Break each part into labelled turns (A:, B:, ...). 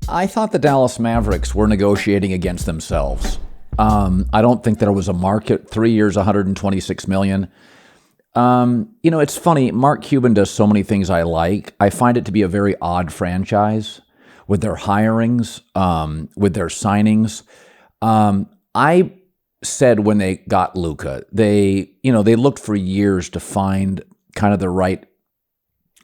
A: I thought the Dallas Mavericks were negotiating against themselves. I don't think there was a market. 3 years, $126 million. It's funny. Mark Cuban does so many things I like. I find it to be a very odd franchise with their hirings, with their signings. I said when they got Luka, they looked for years to find kind of the right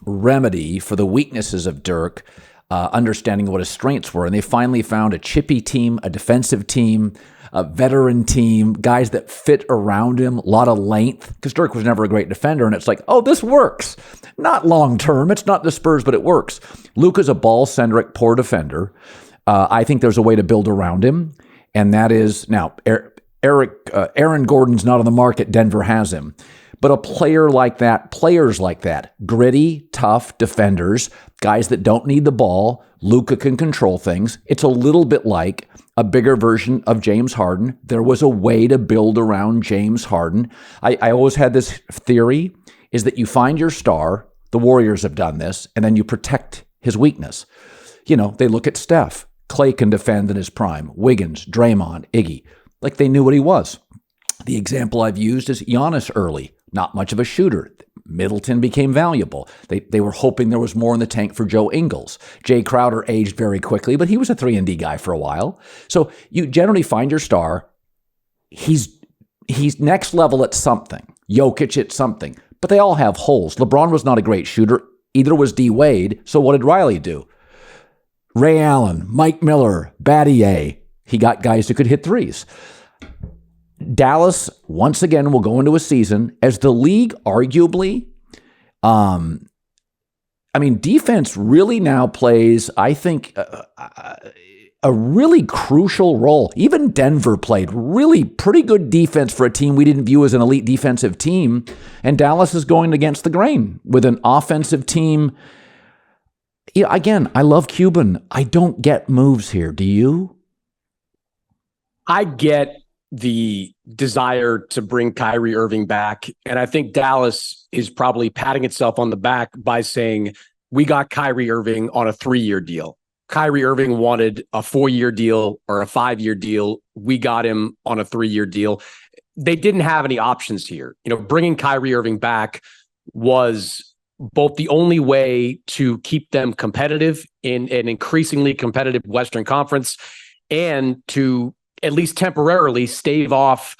A: remedy for the weaknesses of Dirk, understanding what his strengths were. And they finally found a chippy team, a defensive team, a veteran team, guys that fit around him, a lot of length, because Dirk was never a great defender. And it's like, oh, this works. Not long term. It's not the Spurs, but it works. Luka's a ball-centric, poor defender. I think there's a way to build around him. And that is, now, Aaron Gordon's not on the market. Denver has him. But a player like that, players like that, gritty, tough defenders, guys that don't need the ball, Luka can control things. It's a little bit like a bigger version of James Harden. There was a way to build around James Harden. I always had this theory, is that you find your star, the Warriors have done this, and then you protect his weakness. They look at Steph. Clay can defend in his prime. Wiggins, Draymond, Iggy. Like they knew what he was. The example I've used is Giannis early. Not much of a shooter. Middleton became valuable. They were hoping there was more in the tank for Joe Ingles. Jay Crowder aged very quickly, but he was a 3-and-D guy for a while. So you generally find your star. He's next level at something. Jokic at something. But they all have holes. LeBron was not a great shooter. Either was D. Wade. So what did Riley do? Ray Allen, Mike Miller, Battier. He got guys who could hit threes. Dallas, once again, will go into a season as the league arguably, defense really now plays, I think, a really crucial role. Even Denver played really pretty good defense for a team we didn't view as an elite defensive team. And Dallas is going against the grain with an offensive team. Again, I love Cuban. I don't get moves here. Do you?
B: I get the desire to bring Kyrie Irving back. And I think Dallas is probably patting itself on the back by saying, we got Kyrie Irving on a 3-year deal. Kyrie Irving wanted a 4-year deal or a 5-year deal. We got him on a 3-year deal. They didn't have any options here. Bringing Kyrie Irving back was both the only way to keep them competitive in an increasingly competitive Western Conference and to at least temporarily stave off,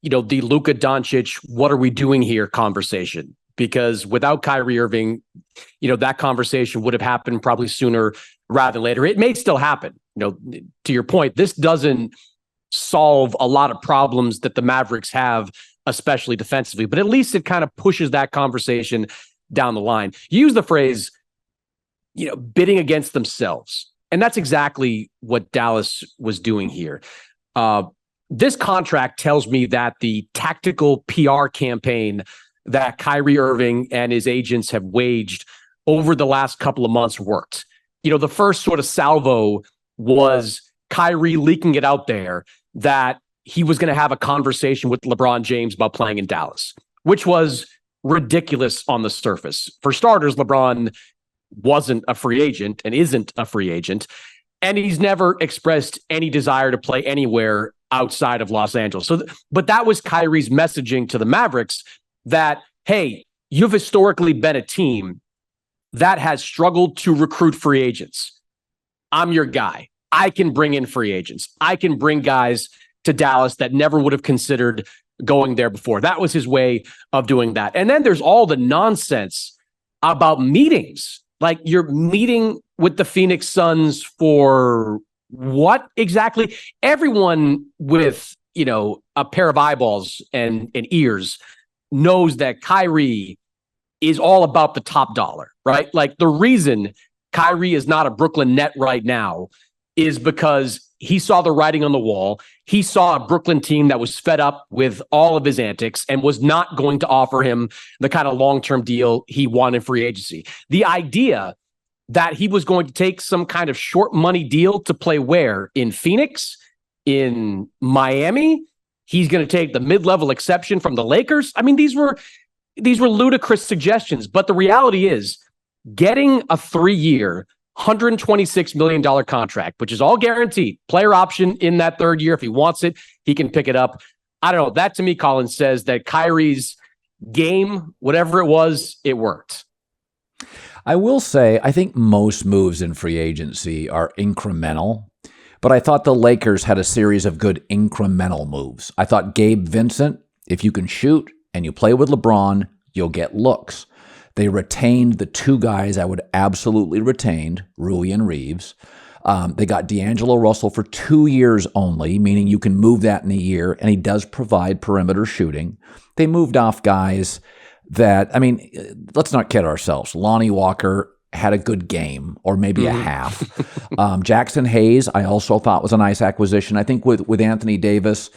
B: the Luka Doncic, what are we doing here conversation? Because without Kyrie Irving, that conversation would have happened probably sooner rather than later. It may still happen. To your point, this doesn't solve a lot of problems that the Mavericks have, especially defensively, but at least it kind of pushes that conversation down the line. You use the phrase, bidding against themselves. And that's exactly what Dallas was doing here. This contract tells me that the tactical PR campaign that Kyrie Irving and his agents have waged over the last couple of months worked. The first sort of salvo was Kyrie leaking it out there that he was going to have a conversation with LeBron James about playing in Dallas, which was ridiculous on the surface. For starters, LeBron wasn't a free agent and isn't a free agent. And he's never expressed any desire to play anywhere outside of Los Angeles. But that was Kyrie's messaging to the Mavericks that, hey, you've historically been a team that has struggled to recruit free agents. I'm your guy. I can bring in free agents. I can bring guys to Dallas that never would have considered going there before. That was his way of doing that. And then there's all the nonsense about meetings. Like you're meeting with the Phoenix Suns for what exactly? Everyone with, a pair of eyeballs and ears knows that Kyrie is all about the top dollar, right? Like the reason Kyrie is not a Brooklyn Net right now is because he saw the writing on the wall. He saw a Brooklyn team that was fed up with all of his antics and was not going to offer him the kind of long-term deal he wanted in free agency. The idea that he was going to take some kind of short money deal to play where? In Phoenix? In Miami? He's going to take the mid-level exception from the Lakers? I mean, these were ludicrous suggestions, but the reality is getting a 3-year $126 million contract, which is all guaranteed. Player option in that third year. If he wants it, he can pick it up. I don't know. That to me, Colin, says that Kyrie's game, whatever it was, it worked.
A: I will say, I think most moves in free agency are incremental, but I thought the Lakers had a series of good incremental moves. I thought Gabe Vincent, if you can shoot and you play with LeBron, you'll get looks. They retained the two guys I would absolutely retain, Rui and Reeves. They got D'Angelo Russell for 2 years only, meaning you can move that in a year, and he does provide perimeter shooting. They moved off guys that, I mean, let's not kid ourselves. Lonnie Walker had a good game, or maybe a half. Jackson Hayes, I also thought was a nice acquisition. I think with Anthony Davis,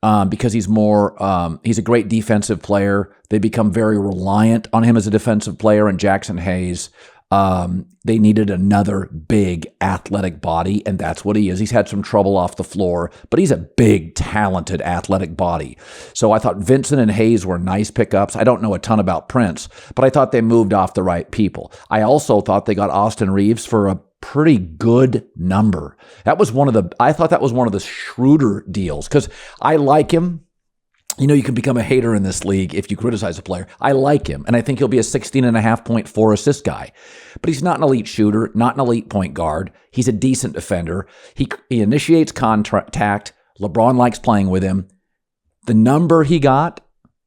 A: because he's a great defensive player. They become very reliant on him as a defensive player. And Jackson Hayes, they needed another big athletic body, and that's what he is. He's had some trouble off the floor, but he's a big, talented, athletic body. So I thought Vincent and Hayes were nice pickups. I don't know a ton about Prince, but I thought they moved off the right people. I also thought they got Austin Reeves for a pretty good number. I thought that was one of the shrewder deals, because I like him. You know, you can become a hater in this league if you criticize a player. I like him, and I think he'll be a 16.5.4 assist guy. But he's not an elite shooter, not an elite point guard. He's a decent defender. He initiates contact. LeBron likes playing with him. The number he got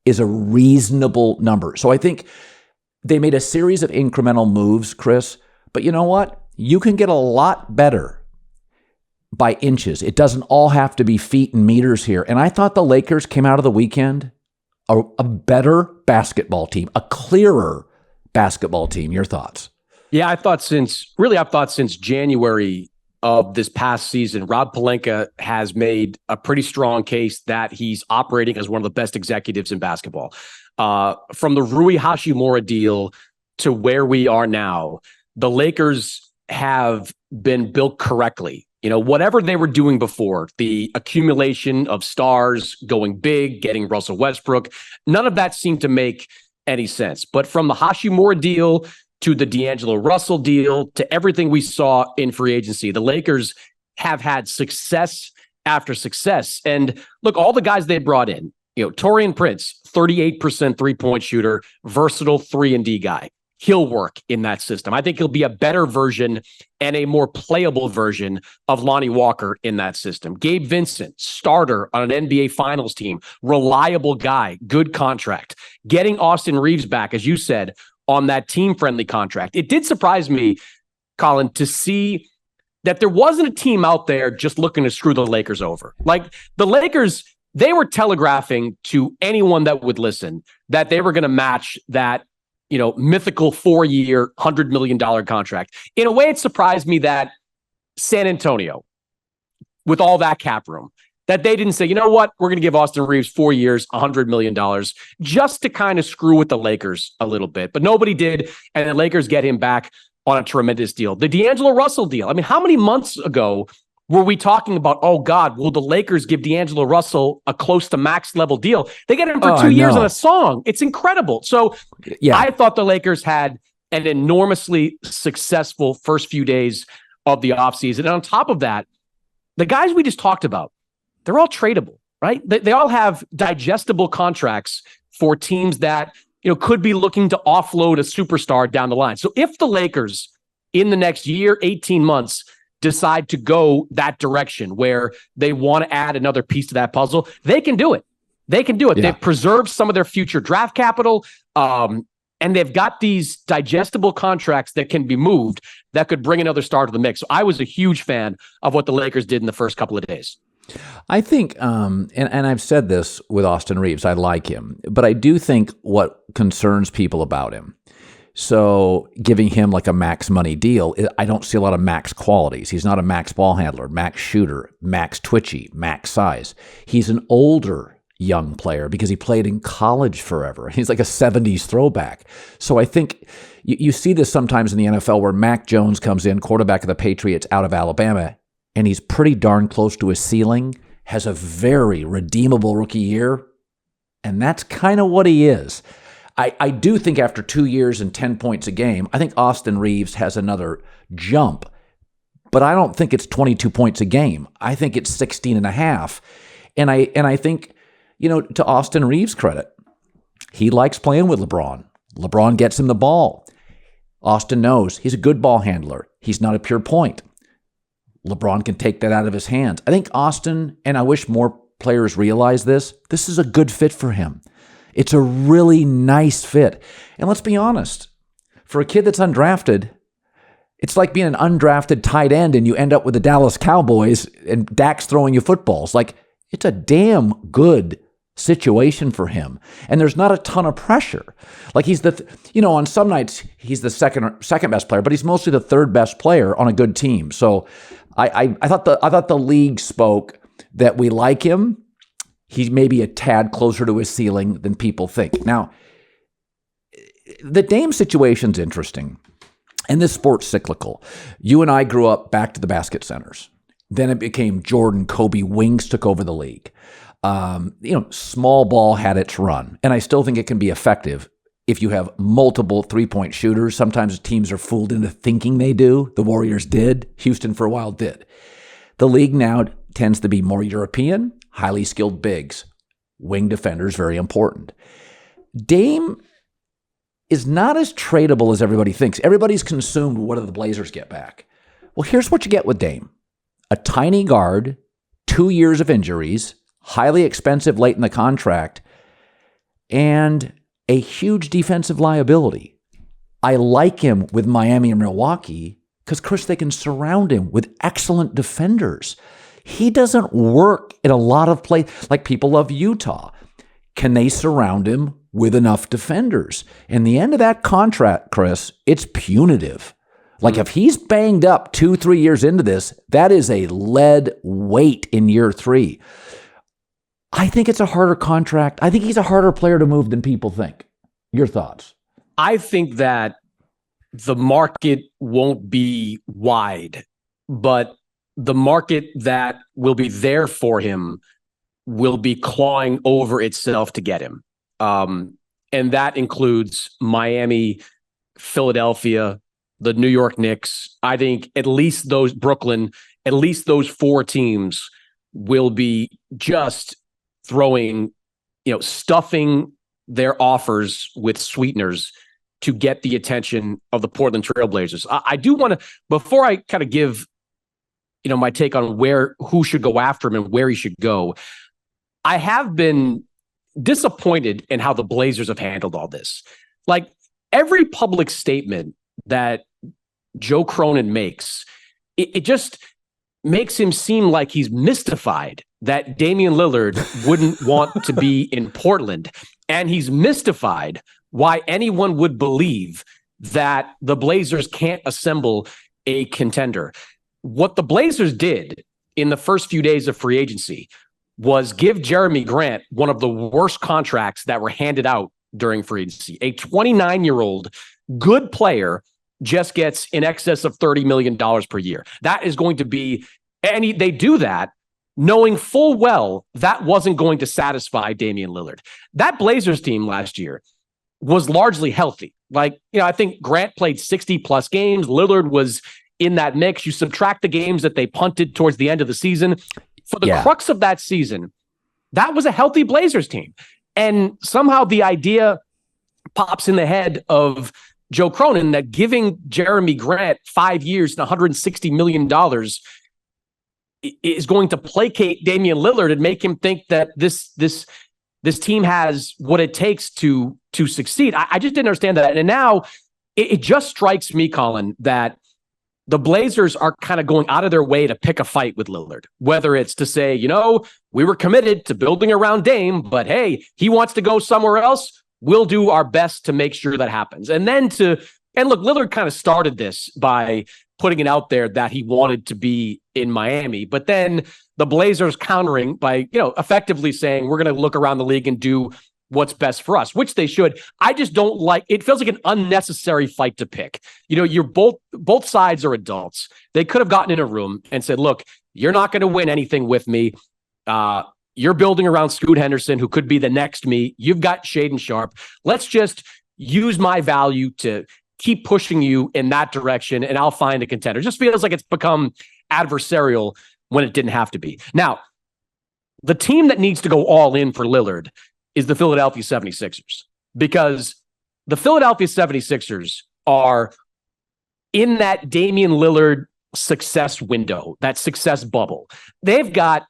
A: is a reasonable number. So I think they made a series of incremental moves, Chris. But you know what? You can get a lot better by inches. It doesn't all have to be feet and meters here. And I thought the Lakers came out of the weekend a better basketball team, a clearer basketball team. Your thoughts?
B: Yeah, I've thought since January of this past season, Rob Pelinka has made a pretty strong case that he's operating as one of the best executives in basketball. From the Rui Hachimura deal to where we are now, the Lakers have been built correctly. You know, whatever they were doing before, the accumulation of stars, going big, getting Russell Westbrook, none of that seemed to make any sense. But from the Hachimura deal to the D'Angelo Russell deal to everything we saw in free agency, the Lakers have had success after success. And look, all the guys they brought in, you know, Taurean Prince, 38% three-point shooter, versatile 3-and-D guy. He'll work in that system. I think he'll be a better version and a more playable version of Lonnie Walker in that system. Gabe Vincent, starter on an NBA Finals team, reliable guy, good contract. Getting Austin Reeves back, as you said, on that team-friendly contract. It did surprise me, Colin, to see that there wasn't a team out there just looking to screw the Lakers over. Like the Lakers, they were telegraphing to anyone that would listen that they were going to match that, you know, mythical 4-year, $100 million contract. In a way, it surprised me that San Antonio, with all that cap room, that they didn't say, you know what, we're going to give Austin Reeves 4 years, $100 million, just to kind of screw with the Lakers a little bit. But nobody did, and the Lakers get him back on a tremendous deal. The D'Angelo Russell deal. I mean, how many months ago were we talking about, oh God, will the Lakers give D'Angelo Russell a close to max level deal? They get him for 2 years on a song. It's incredible. So yeah, I thought the Lakers had an enormously successful first few days of the offseason. And on top of that, the guys we just talked about, they're all tradable, right? They all have digestible contracts for teams that, you know, could be looking to offload a superstar down the line. So if the Lakers in the next year, 18 months, decide to go that direction where they want to add another piece to that puzzle, they can do it. They can do it. Yeah. They've preserved some of their future draft capital, and they've got these digestible contracts that can be moved that could bring another star to the mix. So I was a huge fan of what the Lakers did in the first couple of days.
A: I think, and I've said this with Austin Reeves, I like him, but I do think what concerns people about him, so giving him like a max money deal, I don't see a lot of max qualities. He's not a max ball handler, max shooter, max twitchy, max size. He's an older young player because he played in college forever. He's like a 70s throwback. So I think you see this sometimes in the NFL where Mac Jones comes in, quarterback of the Patriots out of Alabama, and he's pretty darn close to his ceiling, has a very redeemable rookie year, and that's kind of what he is. I do think after 2 years and 10 points a game, I think Austin Reeves has another jump. But I don't think it's 22 points a game. I think it's 16 and a half. And I think, to Austin Reeves' credit, he likes playing with LeBron. LeBron gets him the ball. Austin knows he's a good ball handler. He's not a pure point. LeBron can take that out of his hands. I think Austin, and I wish more players realize this is a good fit for him. It's a really nice fit. And let's be honest, for a kid that's undrafted, it's like being an undrafted tight end and you end up with the Dallas Cowboys and Dak's throwing you footballs. Like, it's a damn good situation for him. And there's not a ton of pressure. Like, he's on some nights, he's the second best player, but he's mostly the third best player on a good team. So I thought the league spoke that we like him. He's maybe a tad closer to his ceiling than people think. Now, the Dame situation's interesting, and this sport's cyclical. You and I grew up back to the basket centers. Then it became Jordan, Kobe, wings took over the league. Small ball had its run, and I still think it can be effective if you have multiple three-point shooters. Sometimes teams are fooled into thinking they do. The Warriors did. Houston for a while did. The league now tends to be more European, highly skilled bigs. Wing defenders, very important. Dame is not as tradable as everybody thinks. Everybody's consumed what do the Blazers get back. Well, here's what you get with Dame. A tiny guard, 2 years of injuries, highly expensive late in the contract, and a huge defensive liability. I like him with Miami and Milwaukee because, Chris, they can surround him with excellent defenders. He doesn't work in a lot of places. Like, people love Utah. Can they surround him with enough defenders? And the end of that contract, Chris, it's punitive. Like, if he's banged up 2-3 years into this, that is a lead weight in year 3. I think it's a harder contract. I think he's a harder player to move than people think. Your thoughts?
B: I think that the market won't be wide, but the market that will be there for him will be clawing over itself to get him. And that includes Miami, Philadelphia, the New York Knicks. I think at least those Brooklyn, at least those 4 teams will be just throwing, stuffing their offers with sweeteners to get the attention of the Portland Trail Blazers. I do want to, before I kind of give, my take on who should go after him and where he should go, I have been disappointed in how the Blazers have handled all this. Like, every public statement that Joe Cronin makes, it just makes him seem like he's mystified that Damian Lillard wouldn't want to be in Portland. And he's mystified why anyone would believe that the Blazers can't assemble a contender. What the Blazers did in the first few days of free agency was give Jeremy Grant one of the worst contracts that were handed out during free agency. A 29-year-old good player just gets in excess of $30 million per year. That is going to be, and they do that knowing full well that wasn't going to satisfy Damian Lillard. That Blazers team last year was largely healthy. Like, I think Grant played 60 plus games. Lillard was in that mix. You subtract the games that they punted towards the end of the season. For the crux of that season, that was a healthy Blazers team. And somehow the idea pops in the head of Joe Cronin that giving Jeremy Grant 5 years and $160 million is going to placate Damian Lillard and make him think that this team has what it takes to succeed. I just didn't understand that. And now it just strikes me, Colin, that the Blazers are kind of going out of their way to pick a fight with Lillard, whether it's to say, we were committed to building around Dame, but hey, he wants to go somewhere else. We'll do our best to make sure that happens. And then look, Lillard kind of started this by putting it out there that he wanted to be in Miami, but then the Blazers countering by, effectively saying, we're going to look around the league and do what's best for us, which they should. I just don't like, it feels like an unnecessary fight to pick. You're both sides are adults. They could have gotten in a room and said, look, you're not going to win anything with me. You're building around Scoot Henderson, who could be the next me. You've got Shaden Sharp. Let's just use my value to keep pushing you in that direction, and I'll find a contender. It just feels like it's become adversarial when it didn't have to be. Now, the team that needs to go all in for Lillard is the Philadelphia 76ers, because the Philadelphia 76ers are in that Damian Lillard success window, that success bubble. They've got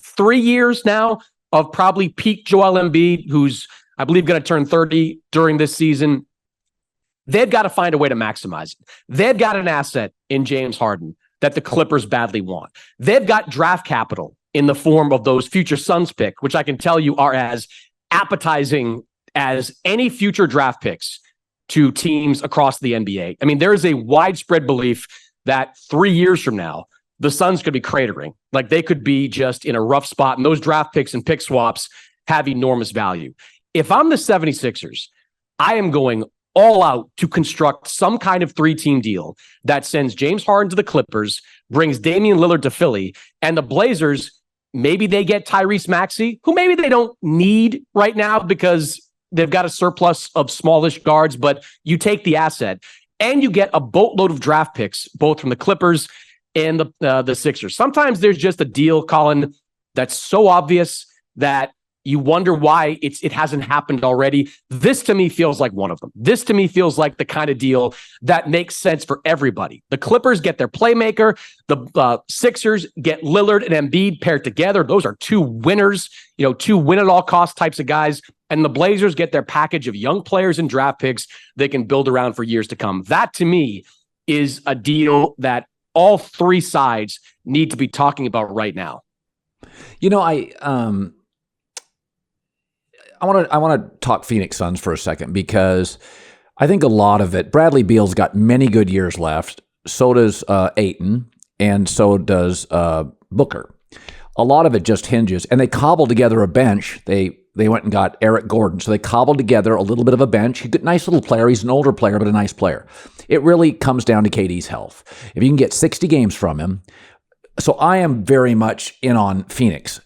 B: 3 years now of probably peak Joel Embiid, who's, I believe, going to turn 30 during this season. They've got to find a way to maximize it. They've got an asset in James Harden that the Clippers badly want. They've got draft capital in the form of those future Suns pick, which I can tell you are as appetizing as any future draft picks to teams across the NBA. I mean, there is a widespread belief that 3 years from now, the Suns could be cratering. Like, they could be just in a rough spot, and those draft picks and pick swaps have enormous value. If I'm the 76ers, I am going all out to construct some kind of 3-team deal that sends James Harden to the Clippers, brings Damian Lillard to Philly, and the Blazers, maybe they get Tyrese Maxey, who maybe they don't need right now because they've got a surplus of smallish guards, but you take the asset and you get a boatload of draft picks, both from the Clippers and the Sixers. Sometimes there's just a deal, Colin, that's so obvious that you wonder why it hasn't happened already. This to me feels like one of them. This to me feels like the kind of deal that makes sense for everybody. The Clippers get their playmaker. The Sixers get Lillard and Embiid paired together. Those are two winners, two win-at-all-cost types of guys. And the Blazers get their package of young players and draft picks they can build around for years to come. That to me is a deal that all three sides need to be talking about right now.
A: I want to talk Phoenix Suns for a second, because I think a lot of it, Bradley Beal's got many good years left. So does Ayton, and so does Booker. A lot of it just hinges, and they cobbled together a bench. They went and got Eric Gordon, so they cobbled together a little bit of a bench. He's a nice little player. He's an older player, but a nice player. It really comes down to KD's health. If you can get 60 games from him, so I am very much in on Phoenix.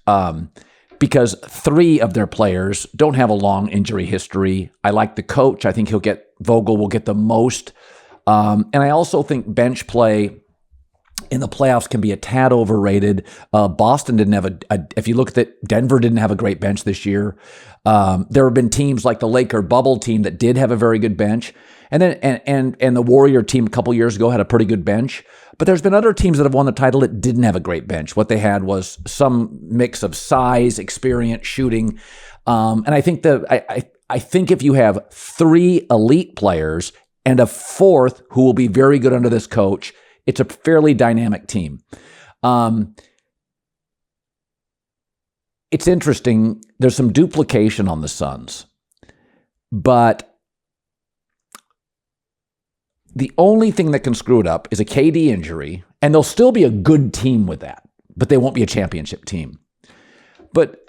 A: Because 3 of their players don't have a long injury history. I like the coach. I think Vogel will get the most. And I also think bench play in the playoffs can be a tad overrated. Boston didn't have if you look at it, Denver didn't have a great bench this year. There have been teams like the Laker bubble team that did have a very good bench. And then and the Warrior team a couple years ago had a pretty good bench. But there's been other teams that have won the title that didn't have a great bench. What they had was some mix of size, experience, shooting. And I think I think if you have 3 elite players and a 4th who will be very good under this coach, it's a fairly dynamic team. It's interesting. There's some duplication on the Suns, but the only thing that can screw it up is a KD injury, and they'll still be a good team with that, but they won't be a championship team. But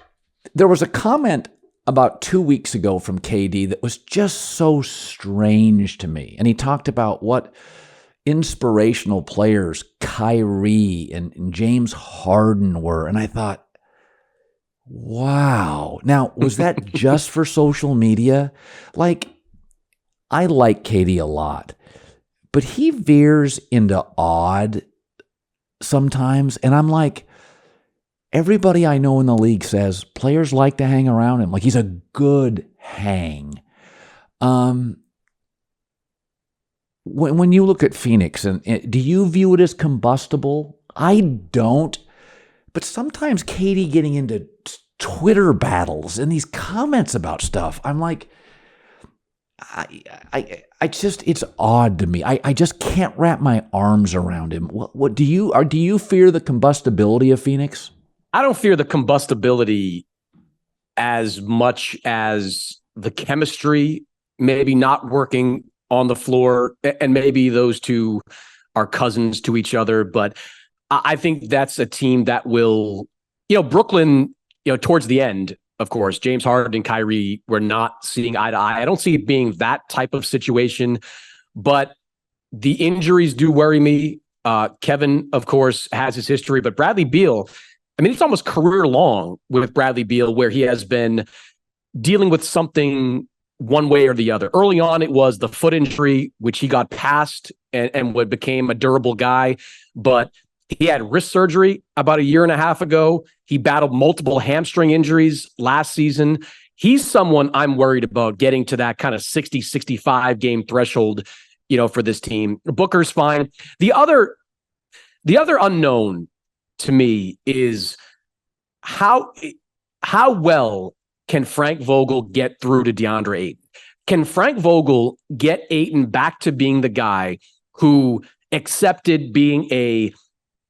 A: there was a comment about 2 weeks ago from KD that was just so strange to me. And he talked about what inspirational players Kyrie and James Harden were. And I thought, wow. Now, was that just for social media? I like KD a lot, but he veers into odd sometimes. And I'm like, everybody I know in the league says players like to hang around him. Like, he's a good hang. When you look at Phoenix, and do you view it as combustible? I don't. But sometimes Katie getting into Twitter battles and these comments about stuff, I'm like, I just, it's odd to me. I just can't wrap my arms around him. What do you fear the combustibility of Phoenix?
B: I don't fear the combustibility as much as the chemistry maybe not working on the floor, and maybe those two are cousins to each other. But I think that's a team that will, Brooklyn, towards the end, of course, James Harden and Kyrie were not seeing eye to eye. I don't see it being that type of situation, but the injuries do worry me. Kevin, of course, has his history, but Bradley Beal, I mean, it's almost career long with Bradley Beal, where he has been dealing with something one way or the other. Early on, it was the foot injury, which he got past and became a durable guy. But he had wrist surgery about a year and a half ago. He battled multiple hamstring injuries last season. He's someone I'm worried about getting to that kind of 60, 65 game threshold, for this team. Booker's fine. The other unknown to me is how well can Frank Vogel get through to DeAndre Ayton? Can Frank Vogel get Ayton back to being the guy who accepted being a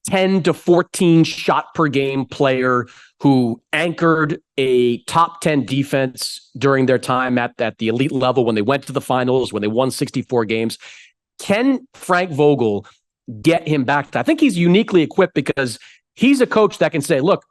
B: 10 to 14 shot per game player, who anchored a top 10 defense during their time at the elite level when they went to the finals, when they won 64 games? Can Frank Vogel get him back? I think he's uniquely equipped because he's a coach that can say, look,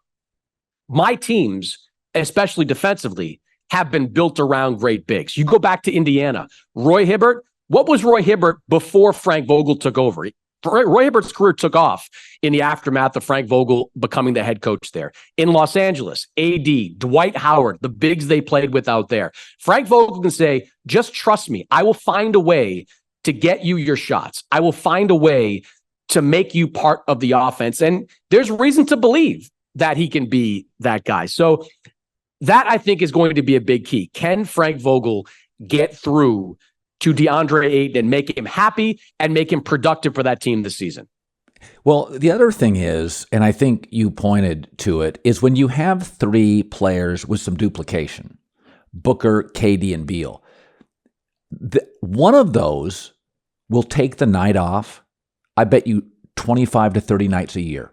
B: my teams, especially defensively, have been built around great bigs. You go back to Indiana, Roy Hibbert. What was Roy Hibbert before Frank Vogel took over? Roy Hibbert's career took off in the aftermath of Frank Vogel becoming the head coach there. In Los Angeles, AD, Dwight Howard, the bigs they played with out there. Frank Vogel can say, just trust me. I will find a way to get you your shots. I will find a way to make you part of the offense. And there's reason to believe that he can be that guy. So that, I think, is going to be a big key. Can Frank Vogel get through to DeAndre Ayton and make him happy and make him productive for that team this season?
A: Well, the other thing is, and I think you pointed to it, is when you have three players with some duplication, Booker, KD, and Beal, one of those will take the night off, I bet you 25 to 30 nights a year.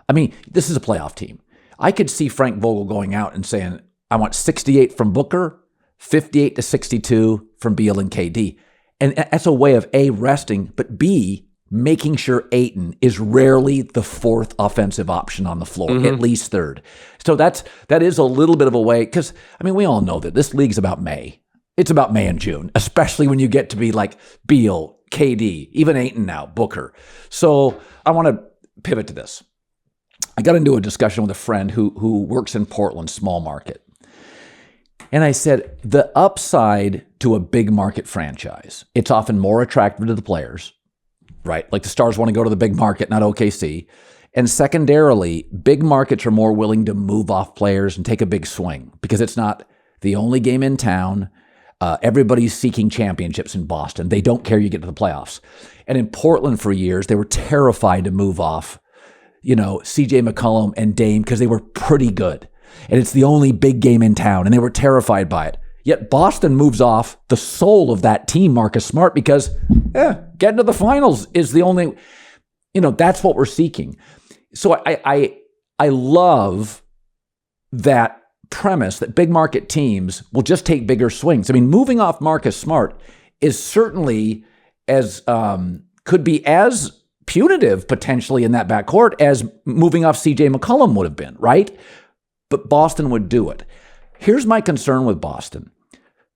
A: I mean, this is a playoff team. I could see Frank Vogel going out and saying, I want 68 from Booker, 58 to 62 from Beal and KD. And that's a way of A, resting, but B, making sure Ayton is rarely the fourth offensive option on the floor, at least third. So that is a little bit of a way, because, I mean, we all know that this league's about May. It's about May and June, especially when you get to be like Beal, KD, even Ayton now, Booker. So I want to pivot to this. I got into a discussion with a friend who works in Portland, small market. And I said, the upside to a big market franchise, it's often more attractive to the players, right? Like the Stars want to go to the big market, not OKC. And secondarily, big markets are more willing to move off players and take a big swing because it's not the only game in town. Everybody's seeking championships in Boston. They don't care you get to the playoffs. And in Portland for years, they were terrified to move off, CJ McCollum and Dame because they were pretty good. And it's the only big game in town, and they were terrified by it. Yet Boston moves off the soul of that team, Marcus Smart, because getting to the finals is the only, that's what we're seeking. So I love that premise that big market teams will just take bigger swings. I mean, moving off Marcus Smart is certainly could be as punitive potentially in that backcourt as moving off CJ McCollum would have been, right? But Boston would do it. Here's my concern with Boston.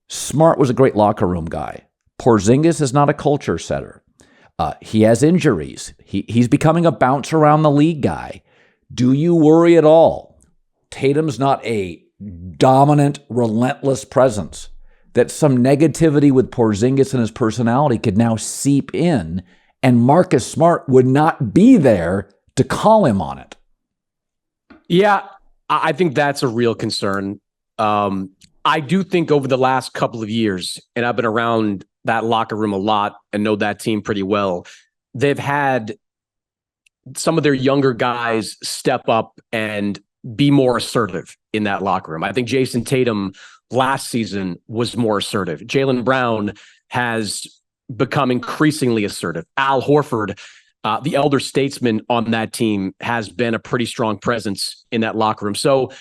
A: Smart was a great locker room guy. Porzingis is not a culture setter. He has injuries. He's becoming a bounce around the league guy. Do you worry at all? Tatum's not a dominant, relentless presence. That some negativity with Porzingis and his personality could now seep in, and Marcus Smart would not be there to call him on it.
B: Yeah, I think that's a real concern. I do think over the last couple of years, and I've been around that locker room a lot and know that team pretty well, they've had some of their younger guys step up and be more assertive in that locker room. I think Jason Tatum last season was more assertive. Jaylen Brown has become increasingly assertive. Al Horford, the elder statesman on that team, has been a pretty strong presence in that locker room. So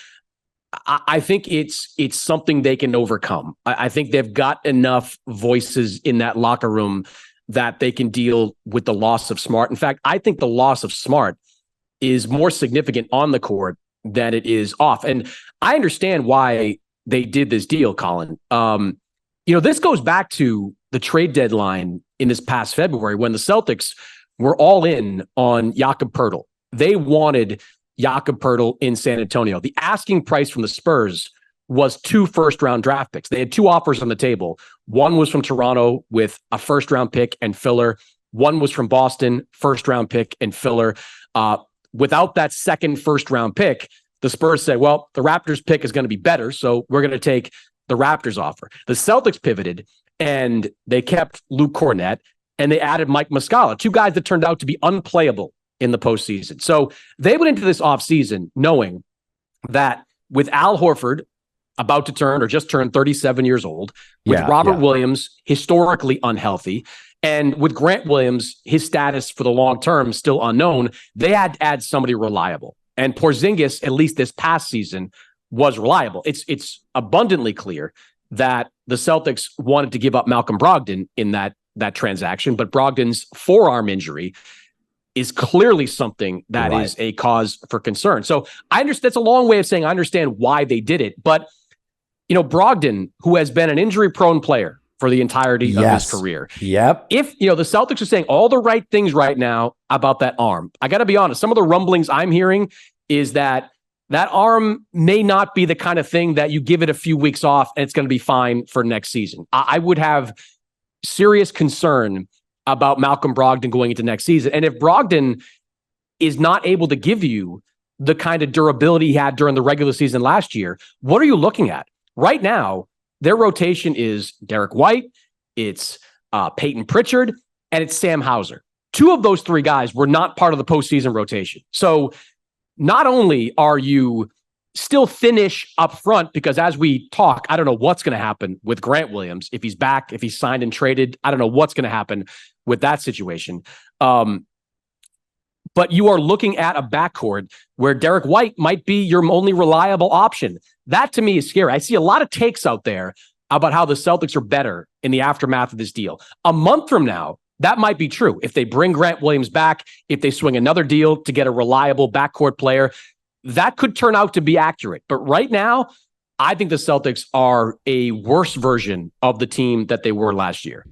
B: I think it's something they can overcome. I think they've got enough voices in that locker room that they can deal with the loss of Smart. In fact, I think the loss of Smart is more significant on the court than it is off. And I understand why they did this deal, Colin. This goes back to the trade deadline in this past February when the Celtics were all in on Jakob Poeltl. They wanted Jakob Poeltl in San Antonio. The asking price from the Spurs was 2 first-round draft picks. They had 2 offers on the table. One was from Toronto with a first-round pick and filler. One was from Boston, first-round pick and filler. Without that second first-round pick, the Spurs said, well, the Raptors pick is going to be better, so we're going to take the Raptors offer. The Celtics pivoted, and they kept Luke Cornett, and they added Mike Muscala, 2 guys that turned out to be unplayable in the postseason. So they went into this offseason knowing that with Al Horford about to turn or just turned 37 years old, with Robert Williams historically unhealthy, and with Grant Williams, his status for the long term still unknown, they had to add somebody reliable. And Porzingis, at least this past season, was reliable. It's abundantly clear that the Celtics wanted to give up Malcolm Brogdon in that transaction, but Brogdon's forearm injury is clearly something that is a cause for concern. So I understand, that's a long way of saying I understand why they did it. But, you know, Brogdon, who has been an injury-prone player for the entirety of his career.
A: Yep.
B: If, you know, the Celtics are saying all the right things right now about that arm, I got to be honest, some of the rumblings I'm hearing is that arm may not be the kind of thing that you give it a few weeks off and it's going to be fine for next season. I would have serious concern about Malcolm Brogdon going into next season. And if Brogdon is not able to give you the kind of durability he had during the regular season last year, what are you looking at? Right now, their rotation is Derek White, it's Peyton Pritchard, and it's Sam Hauser. 2 of those 3 guys were not part of the postseason rotation. So not only are you still thinnish up front, because as we talk, I don't know what's going to happen with Grant Williams. If he's back, if he's signed and traded, I don't know what's going to happen with that situation. But you are looking at a backcourt where Derek White might be your only reliable option. That to me is scary. I see a lot of takes out there about how the Celtics are better in the aftermath of this deal. A month from now, that might be true. If they bring Grant Williams back, if they swing another deal to get a reliable backcourt player, that could turn out to be accurate. But right now, I think the Celtics are a worse version of the team that they were last year.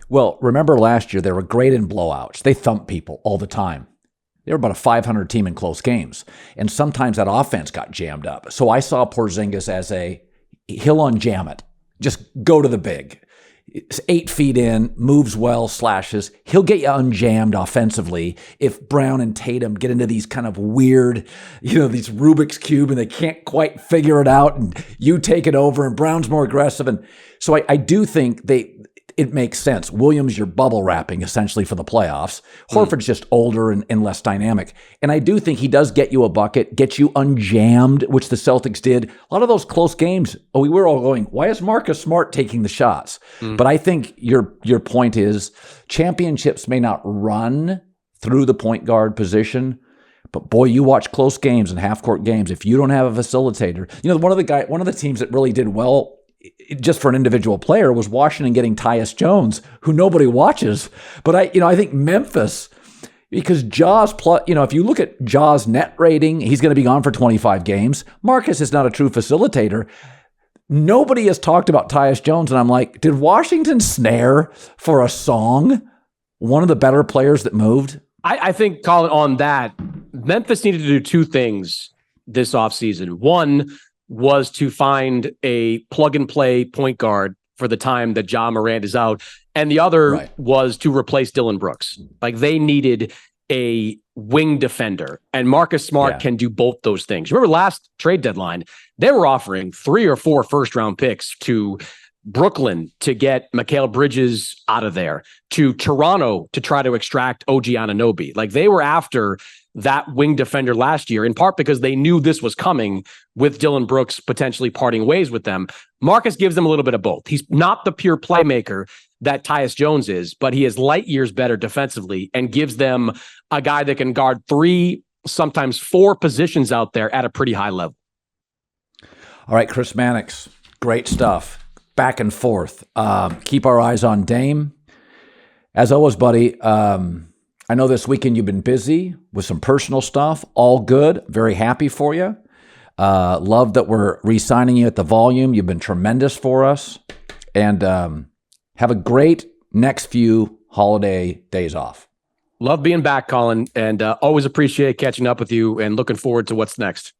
A: Well, remember last year, they were great in blowouts. They thumped people all the time. They were about a 500 team in close games. And sometimes that offense got jammed up. So I saw Porzingis as he'll unjam it. Just go to the big. It's 8 feet in, moves well, slashes. He'll get you unjammed offensively if Brown and Tatum get into these kind of weird, these Rubik's Cube and they can't quite figure it out and you take it over and Brown's more aggressive. And so I do think it makes sense. Williams, you're bubble wrapping essentially for the playoffs. Horford's just older and less dynamic. And I do think he does get you a bucket, get you unjammed, which the Celtics did. A lot of those close games, we were all going, why is Marcus Smart taking the shots? But I think your point is championships may not run through the point guard position, but boy, you watch close games and half-court games. If you don't have a facilitator, one of the teams that really did well just for an individual player was Washington getting Tyus Jones, who nobody watches. But I think Memphis, because Jaws if you look at Jaws net rating, he's going to be gone for 25 games. Marcus is not a true facilitator. Nobody has talked about Tyus Jones. And I'm like, did Washington snare for a song one of the better players that moved?
B: I think, Colin, on that, Memphis needed to do 2 things this offseason. One was to find a plug-and-play point guard for the time that Ja Morant is out. And the other was to replace Dillon Brooks. Like, they needed a wing defender. And Marcus Smart can do both those things. Remember last trade deadline, they were offering 3 or 4 first-round picks to Brooklyn to get Mikal Bridges out of there, to Toronto to try to extract OG Anunoby. Like, they were after that wing defender last year, in part because they knew this was coming with Dillon Brooks potentially parting ways with them. Marcus gives them a little bit of both. He's not the pure playmaker that Tyus Jones is, but he is light years better defensively and gives them a guy that can guard 3, sometimes 4 positions out there at a pretty high level.
A: All right, Chris Mannix, great stuff. Back and forth. Keep our eyes on Dame. As always, buddy, I know this weekend you've been busy with some personal stuff. All good. Very happy for you. Love that we're re-signing you at the Volume. You've been tremendous for us. And have a great next few holiday days off.
B: Love being back, Colin, and always appreciate catching up with you and looking forward to what's next.